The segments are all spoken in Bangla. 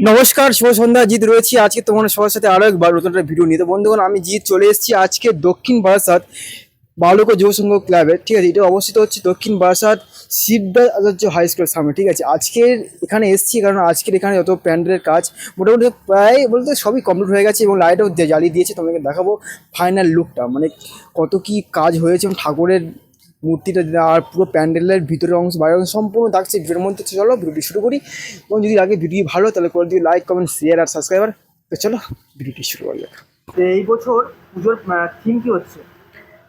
নমস্কার, শুভ সন্ধ্যা। জিৎ রয়েছি আজকে তোমাদের সবার সাথে আরো একবার নতুন একটা ভিডিও নিয়ে। তো বন্ধুগণ, আমি জিৎ চলে এসেছি আজকে দক্ষিণ বারাসাত বালক যুব সংঘ ক্লাবে। ঠিক আছে, এটা অবস্থিত হচ্ছে দক্ষিণ বারাসাত শিবদাস আচার্য হাই স্কুলের সামনে। ঠিক আছে, আজকের এখানে এসেছি কারণ আজকের এখানে যত প্যান্ডেলের কাজ মোটামুটি প্রায় বলতে সবই কমপ্লিট হয়ে গেছে এবং লাইটও জ্বালিয়ে দিয়েছে। তোমাকে দেখাবো ফাইনাল লুকটা, মানে কত কি কাজ হয়েছে এবং ঠাকুরের মূর্তিটা আর পুরো প্যান্ডেলের ভিতরের অংশ বাইরের অংশ সম্পূর্ণ থাকছে ভিডিওর মধ্যে। চলো ভিডিওটি শুরু করি এবং যদি আগে ভিডিও ভালো তাহলে করে দিই লাইক, কমেন্ট, শেয়ার আর সাবস্ক্রাইবার। তো চলো ভিডিওটি শুরু করা যাক। এই বছর পুজোর থিম কি হচ্ছে?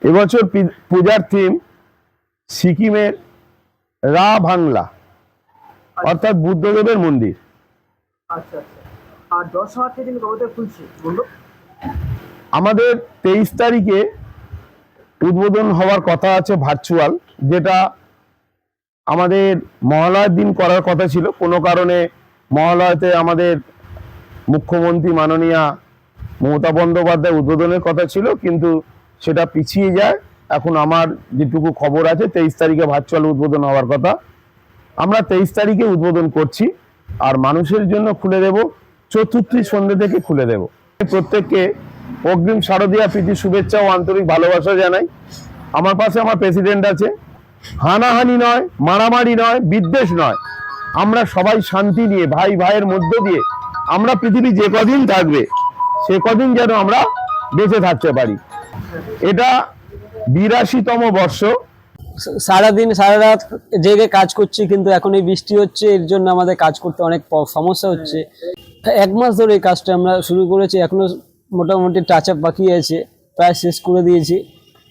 এবছর পূজার থিম সিকিমের রা বাংলা, অর্থাৎ বুদ্ধদেবের মন্দির। আচ্ছা আচ্ছা। আর দর্শনার্থী দিন কবে থেকে খুলছে বললো? আমাদের 23 তারিখে উদ্বোধন হওয়ার কথা আছে ভার্চুয়াল, যেটা আমাদের মহালয়ার দিন করার কথা ছিল। কোনো কারণে মহালয়াতে আমাদের মুখ্যমন্ত্রী মাননীয়া মমতা বন্দ্যোপাধ্যায় উদ্বোধনের কথা ছিল, কিন্তু সেটা পিছিয়ে যায়। এখন আমার যেটুকু খবর আছে 23 তারিখে ভার্চুয়াল উদ্বোধন হওয়ার কথা। আমরা 23 তারিখে উদ্বোধন করছি আর মানুষের জন্য খুলে দেব চতুর্থী সন্ধ্যে থেকে খুলে দেব। প্রত্যেককে অগ্রিম শারদীয়া প্রীতি শুভেচ্ছা ও আন্তরিক ভালোবাসা জানাই। আমার পাশে আমার প্রেসিডেন্ট আছে। হানাহানি নয়, মারামারি নয়, বিদ্বেষ নয়, আমরা সবাই শান্তি নিয়ে ভাই ভাইয়ের মধ্য দিয়ে আমরা পৃথিবী যে কদিন থাকবে সে কদিন যেন আমরা বেঁচে থাকতে পারি। এটা 82তম বর্ষ। সারাদিন সারা রাত জেগে কাজ করছি, কিন্তু এখন এই বৃষ্টি হচ্ছে, এর জন্য আমাদের কাজ করতে অনেক সমস্যা হচ্ছে। 1 মাস ধরে এই কাজটা আমরা শুরু করেছি, এখনো মোটামুটি টাচ আপ বাকি আছে, প্রায় শেষ করে দিয়েছি।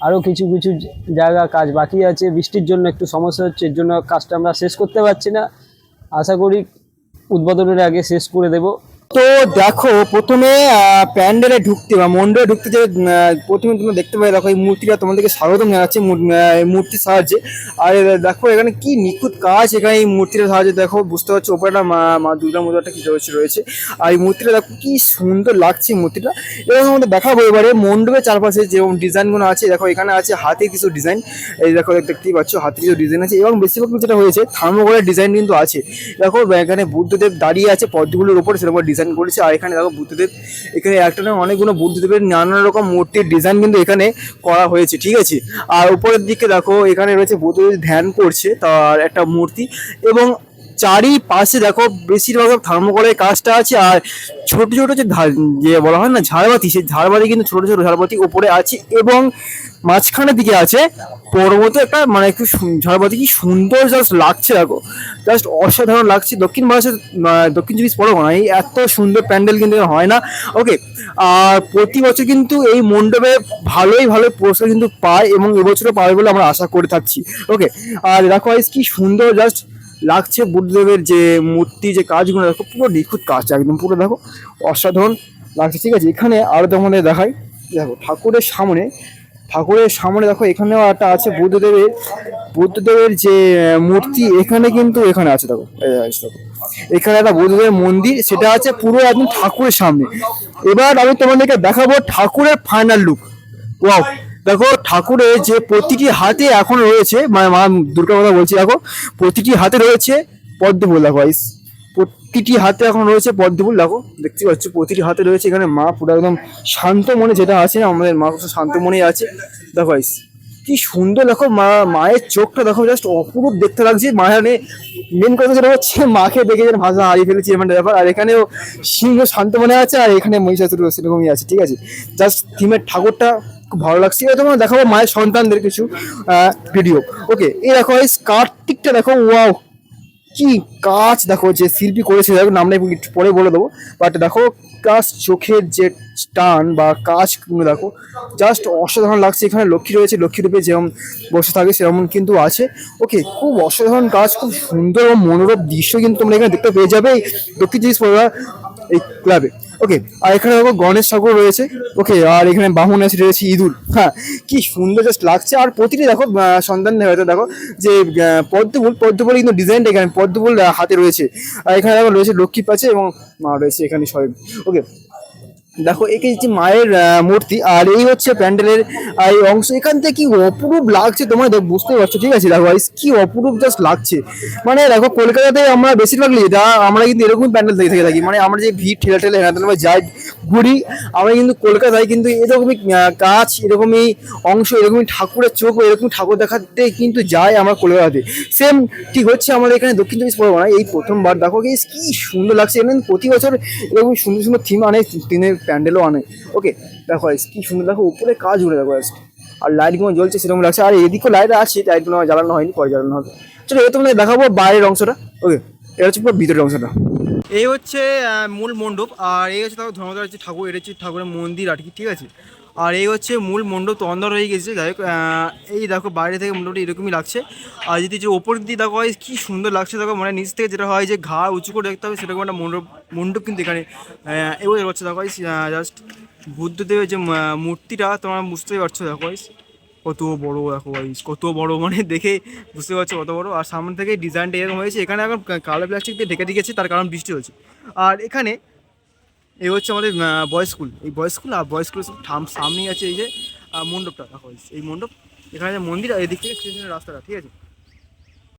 আরও কিছু কিছু জায়গা কাজ বাকি আছে, বৃষ্টির জন্য একটু সমস্যা হচ্ছে, এর জন্য কাজটা আমরা শেষ করতে পারছি না। আশা করি উদ্বোধনের আগে শেষ করে দেব। তো দেখো, প্রথমে প্যান্ডেলে ঢুকতে বা মন্ডলে ঢুকতে যে প্রথমে তোমরা দেখতে পাবে, দেখো এই মূর্তিটা তোমাদেরকে স্বাগতম জানাচ্ছে মূর্তির সাহায্যে। আর দেখো এখানে কি নিখুঁত কাজ এখানে এই মূর্তিটার সাহায্যে। দেখো বুঝতে পারছো ওপরে একটা মা দুর্গা মুদ্রাটা কি রয়েছে। আর এই মূর্তিটা দেখো কি সুন্দর লাগছে মূর্তিটা। এবং আমাদের দেখাবো এবারে মণ্ডপের চারপাশে যেরকম ডিজাইনগুলো আছে। দেখো এখানে আছে হাতির কিছু ডিজাইন, এই দেখো দেখতেই পাচ্ছ হাতির কিছু ডিজাইন আছে এবং বেশিরভাগ যেটা হয়েছে থার্মোকলের ডিজাইন কিন্তু আছে। দেখো এখানে বুদ্ধদেব দাঁড়িয়ে আছে পদ্মগুলোর উপরে, সেরকম ডিজাইন করেছে। আর এখানে দেখো বুদ্ধদেব, এখানে একটা না অনেকগুলো বুদ্ধদেবের নানান রকম মূর্তির ডিজাইন কিন্তু এখানে করা হয়েছে। ঠিক আছে, আর উপরের দিকে দেখো এখানে রয়েছে বুদ্ধদেব ধ্যান করছে তার একটা মূর্তি এবং চারিপাশে দেখো বেশিরভাগ থার্মোকলের কাজটা আছে। আর ছোট ছোট যে বলা হয় না ঝাড়বাতি, সেই ঝাড়বাতি কিন্তু ছোট ছোট ঝাড়বাতি উপরে আছে এবং মাঝখানের দিকে আছে পর্বত একটা, মানে একটু ঝাড়বাতি কি সুন্দর জাস্ট লাগছে। দেখো জাস্ট অসাধারণ লাগছে। দক্ষিণ দক্ষিণ 24 পরগনায় এত সুন্দর প্যান্ডেল কিন্তু হয় না। ওকে, আর প্রতি বছর কিন্তু এই মণ্ডপে ভালো পুরস্কার কিন্তু পায় এবং এবছরও পাবে বলে আমরা আশা করে থাকছি। ওকে, আর দেখো কি সুন্দর জাস্ট লাগছে বুদ্ধদেবের যে মূর্তি, যে কাজগুলো দেখো পুরো নিখুঁত কাজ একদম, পুরো দেখো অসাধারণ লাগছে। ঠিক আছে, এখানে আরো তোমাদের দেখাই। দেখো ঠাকুরের সামনে দেখো এখানেও একটা আছে বুদ্ধদেবের যে মূর্তি, এখানে কিন্তু এখানে আছে। দেখো এখানে একটা বুদ্ধদেবের মন্দির, সেটা আছে পুরো একদম ঠাকুরের সামনে। এবার আমি তোমাদেরকে দেখাবো ঠাকুরের ফাইনাল লুক। ওয়াও, দেখো ঠাকুরের যে প্রতিটি হাতে এখন রয়েছে, মানে মা দুর্গার কথা বলছি, দেখো প্রতিটি হাতে রয়েছে পদ্মফুল। দেখো প্রতিটি হাতে এখন রয়েছে পদ্মফুল। দেখো দেখতে পাচ্ছ প্রতিটি হাতে রয়েছে। এখানে মা পুরো একদম শান্ত মনে, যেটা আছে আমাদের মা শান্ত মনেই আছে। দেখো কি সুন্দর, দেখো মায়ের চোখটা দেখো জাস্ট অপরূপ দেখতে লাগছে। মায়ের মেন কথা যেটা হচ্ছে মাকে দেখে যেন ভাষা হারিয়ে ফেলেছি এমন ব্যাপার। আর এখানেও সিংহ শান্ত মনে আছে আর এখানে মহিষাসুর সেরকমই আছে। ঠিক আছে, জাস্ট থিমের ঠাকুরটা খুব ভালো লাগছে। এবার তোমরা দেখাবো মায়ের সন্তানদের কিছু ভিডিও। ওকে, এই দেখো এই কার্তিকটা দেখো, ওয়াও কি কাজ দেখো যে শিল্পী করেছে। দেখো নামটা একটু পরে বলে দেবো, বাট দেখো কাজ, চোখের যে টান বা কাজ দেখো জাস্ট অসাধারণ লাগছে। এখানে লক্ষ্মী রয়েছে, লক্ষ্মী রূপে যেমন বসে থাকে সেরকম কিন্তু আছে। ওকে, খুব অসাধারণ কাজ, খুব সুন্দর এবং মনোরম দৃশ্য কিন্তু তোমরা এখানে দেখতে পেয়ে যাবে দক্ষিণ 24 পরগনা এই ক্লাবে। ওকে, আর এখানে দেখো গণেশ ঠাকুর রয়েছে। ওকে, আর এখানে বামুন এসে রয়েছে ইঁদুর। হ্যাঁ, কি সুন্দর জাস্ট লাগছে। আর প্রতিটি দেখো সন্তান হয়তো দেখো যে পদ্মফুল কিন্তু ডিজাইনটা এখানে পদ্মফুল হাতে রয়েছে। আর এখানে দেখো রয়েছে লক্ষ্মী পাচ্ছে এবং মা রয়েছে এখানে সবাই। ওকে, দেখো একে হচ্ছে মায়ের মূর্তি, আর এই হচ্ছে প্যান্ডেলের এই অংশ। এখান থেকে কি অপরূপ লাগছে তোমার, বুঝতে পারছো, ঠিক আছে? দেখো guys, কি অপরূপ জাস্ট লাগছে। মানে দেখো কলকাতাতে আমরা বেশিরভাগ যা আমরা কিন্তু এরকমই প্যান্ডেল দেখে থেকে থাকি, মানে আমরা যে ভিড় ঠেলা ঠেলে হেঁটে আমরা যাই ঘুরি, আমরা কিন্তু কলকাতায় কিন্তু এরকমই কাজ, এরকমই অংশ, এরকমই ঠাকুরের চোখ, এরকম ঠাকুর দেখাতে কিন্তু যাই আমরা কলকাতাতে। সেম ঠিক হচ্ছে আমাদের এখানে দক্ষিণ চব্বিশ পরগনায় এই প্রথমবার। দেখো guys, কি সুন্দর লাগছে। এখানে প্রতি বছর এরকম সুন্দর সুন্দর থিম আনে, থিমের প্যান্ডেলও আনে। ওকে দেখো guys, কি সুন্দর, দেখো উপরে কাজ উঠে দেখো guys, আর লাইটগুলো জ্বলছে সেরকম লাগছে। আর এদিকেও লাইট আছে, লাইটগুলো আমার জ্বালানো হয়নি, পরে জ্বালানো হবে। চলো এবার তোমাদের দেখাবো বাইরের অংশটা। ওকে, এটা হচ্ছে পুরো ভিতরের অংশটা। এই হচ্ছে মূল মণ্ডপ, আর এই হচ্ছে দেখো ধর্মদার হচ্ছে ঠাকুর, এটা হচ্ছে ঠাকুরের মন্দির আর কি, ঠিক আছে? আর এই হচ্ছে মূল মণ্ডপ, তো অন্ধকার হয়ে গেছে। যাই হোক, এই দেখো বাইরে থেকে মোটামুটি এরকমই লাগছে। আর যদি যে ওপর দিয়ে দেখো হয় কি সুন্দর লাগছে, দেখো মানে নিচ থেকে যেটা হয় যে ঘাড় উঁচু করে দেখতে হবে, সেরকম একটা মণ্ডপ কিন্তু এখানে এবার হচ্ছে। দেখো জাস্ট বুদ্ধদেবের যে মূর্তিটা তোমরা বুঝতেই পারছো, দেখো guys, কত বড়, দেখো guys, কত বড়, মানে দেখে বুঝতে পারছো কত বড়। আর সামনে থেকে ডিজাইনটা এরকম হয়েছে। এখানে এখন কালো প্লাস্টিক দিয়ে ঢেকে দিয়েছে, তার কারণ বৃষ্টি হচ্ছে। আর এখানে এই হচ্ছে আমাদের বয়েজ স্কুল, এই বয়েজ স্কুল, আর বয়েজ স্কুলের সামনেই আছে এই যে মণ্ডপটা, দেখো guys, এই মণ্ডপ। এখানে যে মন্দির, আর এদিক থেকে স্টেশনের রাস্তাটা, ঠিক আছে?